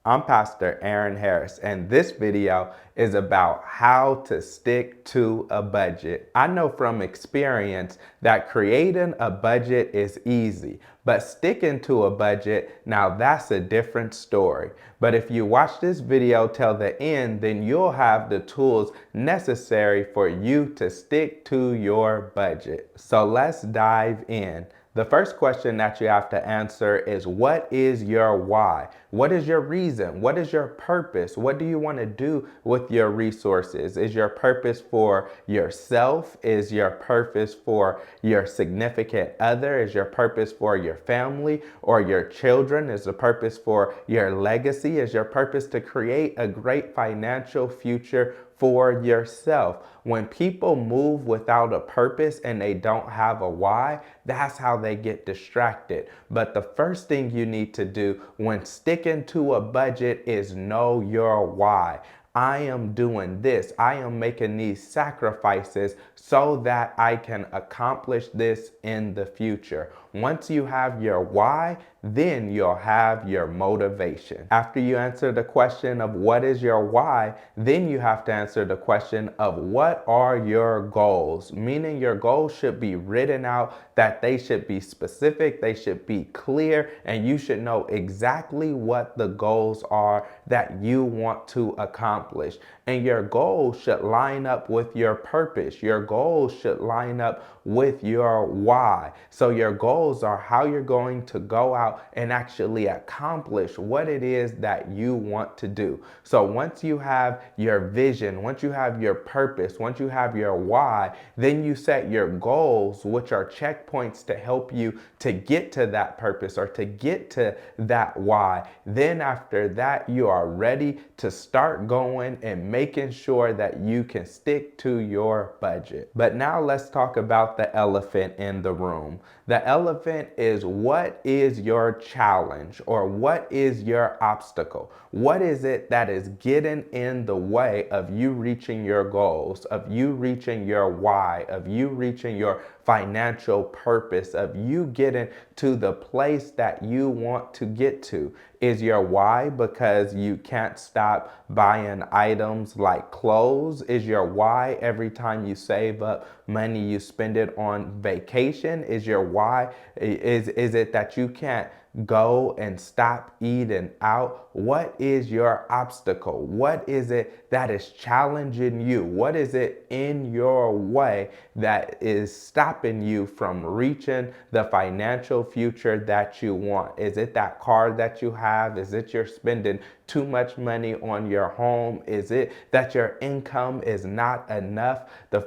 I'm Pastor Aaron Harris, and this video is about how to stick to a budget. I know from experience that creating a budget is easy, but sticking to a budget, now that's a different story. But if you watch this video till the end, then you'll have the tools necessary for you to stick to your budget. So let's dive in. The first question that you have to answer is, what is your why? What is your reason? What is your purpose? What do you want to do with your resources? Is your purpose for yourself? Is your purpose for your significant other? Is your purpose for your family or your children? Is the purpose for your legacy? Is your purpose to create a great financial future for yourself? When people move without a purpose and they don't have a why, that's how they get distracted. But the first thing you need to do when sticking to a budget is know your why. I am doing this. I am making these sacrifices so that I can accomplish this in the future. Once you have your why, then you'll have your motivation. After you answer the question of what is your why, then you have to answer the question of what are your goals? Meaning your goals should be written out, that they should be specific, they should be clear, and you should know exactly what the goals are that you want to accomplish. And your goals should line up with your purpose. Your goals should line up with your why. So your goals are how you're going to go out and actually accomplish what it is that you want to do. So once you have your vision, once you have your purpose, once you have your why, then you set your goals, which are checkpoints to help you to get to that purpose or to get to that why. Then after that, you are ready to start going and making sure that you can stick to your budget. But now let's talk about the elephant in the room. The elephant is, what is your challenge or what is your obstacle? What is it that is getting in the way of you reaching your goals, of you reaching your why, of you reaching your financial purpose, of you getting to the place that you want to get to? Is your why because you can't stop buying items like clothes? Is your why every time you save up money you spend it on vacation? Is your why, is it that you can't go and stop eating out? What is your obstacle? What is it that is challenging you? What is it in your way that is stopping you from reaching the financial future that you want? Is it that car that you have? Is it you're spending too much money on your home? Is it that your income is not enough? The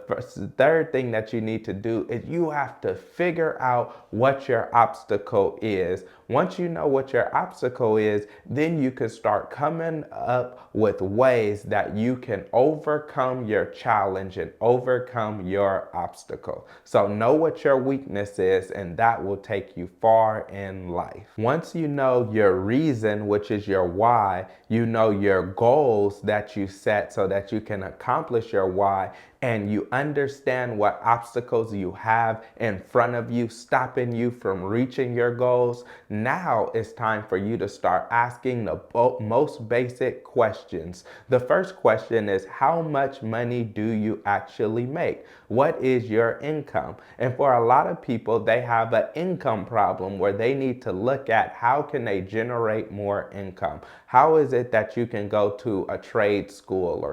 third thing that you need to do is you have to figure out what your obstacle is. Once you know what your obstacle is, then you can start coming up with ways that you can overcome your challenge and overcome your obstacle. So know what your weakness is, and that will take you far in life. Once you know your reason, which is your why, you know your goals that you set so that you can accomplish your why, and you understand what obstacles you have in front of you stopping you from reaching your goals, now it's time for you to start asking the most basic questions. The first question is, how much money do you actually make? What is your income? And for a lot of people, they have an income problem where they need to look at how can they generate more income? How is it that you can go to a trade school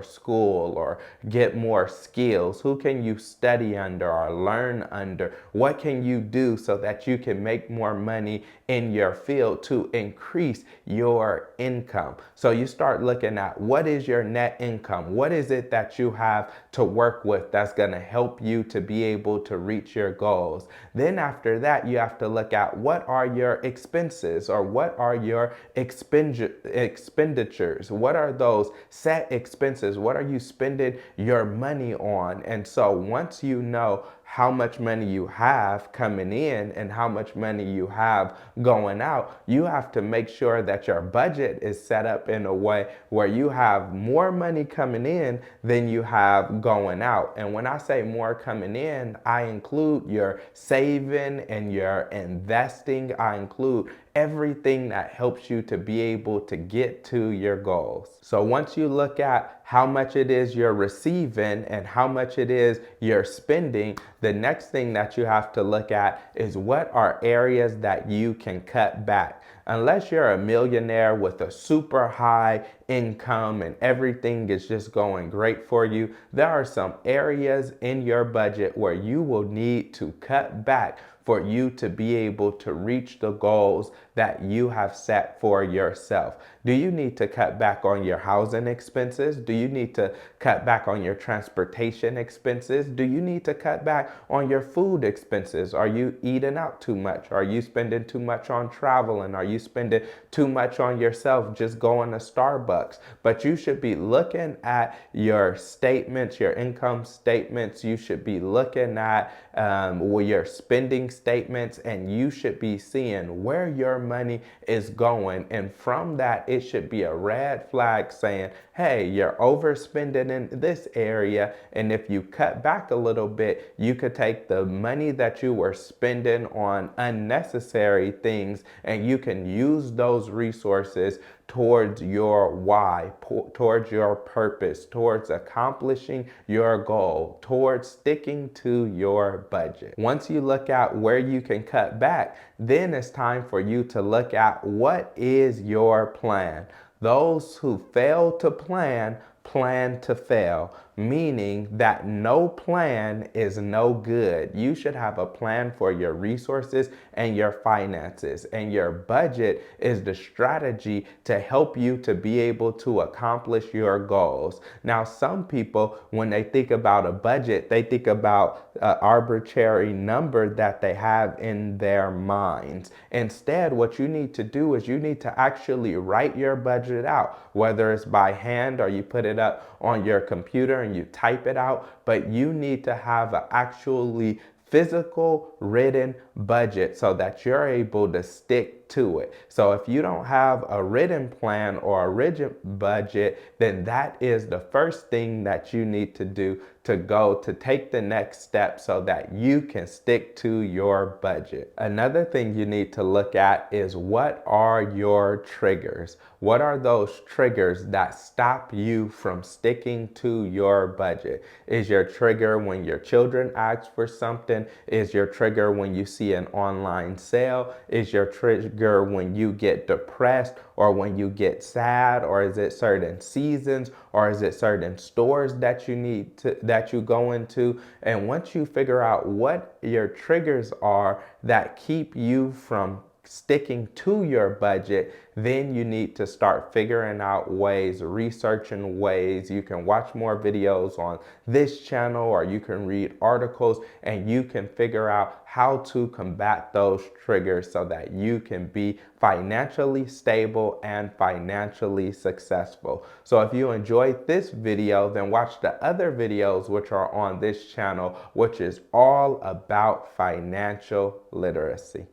or get more skills? Who can you study under or learn under? What can you do so that you can make more money in your field to increase your income? So you start looking at, what is your net income? What is it that you have to work with that's going to help you to be able to reach your goals? Then after that, you have to look at, what are your expenses or what are your expenditures? What are those set expenses? What are you spending your money on? And so once you know how much money you have coming in and how much money you have going out, you have to make sure that your budget is set up in a way where you have more money coming in than you have going out. And when I say more coming in, I include your saving and your investing. I include everything that helps you to be able to get to your goals. So once you look at how much it is you're receiving and how much it is you're spending, the next thing that you have to look at is what are areas that you can cut back. Unless you're a millionaire with a super high income and everything is just going great for you, there are some areas in your budget where you will need to cut back for you to be able to reach the goals that you have set for yourself. Do you need to cut back on your housing expenses? Do you need to cut back on your transportation expenses? Do you need to cut back on your food expenses? Are you eating out too much? Are you spending too much on traveling? Are you spending too much on yourself just going to Starbucks? But you should be looking at your statements, your income statements. You should be looking at your spending statements, and you should be seeing where your money is going. And from that, it should be a red flag saying, hey, you're overspending in this area. And if you cut back a little bit, you could take the money that you were spending on unnecessary things and you can use those resources towards your why, towards your purpose, towards accomplishing your goal, towards sticking to your budget. Once you look at where you can cut back, then it's time for you to look at what is your plan. Those who fail to plan to fail, meaning that no plan is no good. You should have a plan for your resources and your finances, and your budget is the strategy to help you to be able to accomplish your goals. Now, some people, when they think about a budget, they think about an arbitrary number that they have in their minds. Instead, what you need to do is you need to actually write your budget out, whether it's by hand or you put it up on your computer and you type it out, but you need to have an actually physical written budget so that you're able to stick to it. So if you don't have a written plan or a written budget, then that is the first thing that you need to do to take the next step so that you can stick to your budget. Another thing you need to look at is what are your triggers? What are those triggers that stop you from sticking to your budget? Is your trigger when your children ask for something? Is your trigger when you see an online sale? Is your trigger when you get depressed or when you get sad? Or is it certain seasons? Or is it certain stores that you go into? And once you figure out what your triggers are that keep you from sticking to your budget, then you need to start figuring out ways, researching ways. You can watch more videos on this channel, or you can read articles, and you can figure out how to combat those triggers so that you can be financially stable and financially successful. So if you enjoyed this video, then watch the other videos which are on this channel, which is all about financial literacy.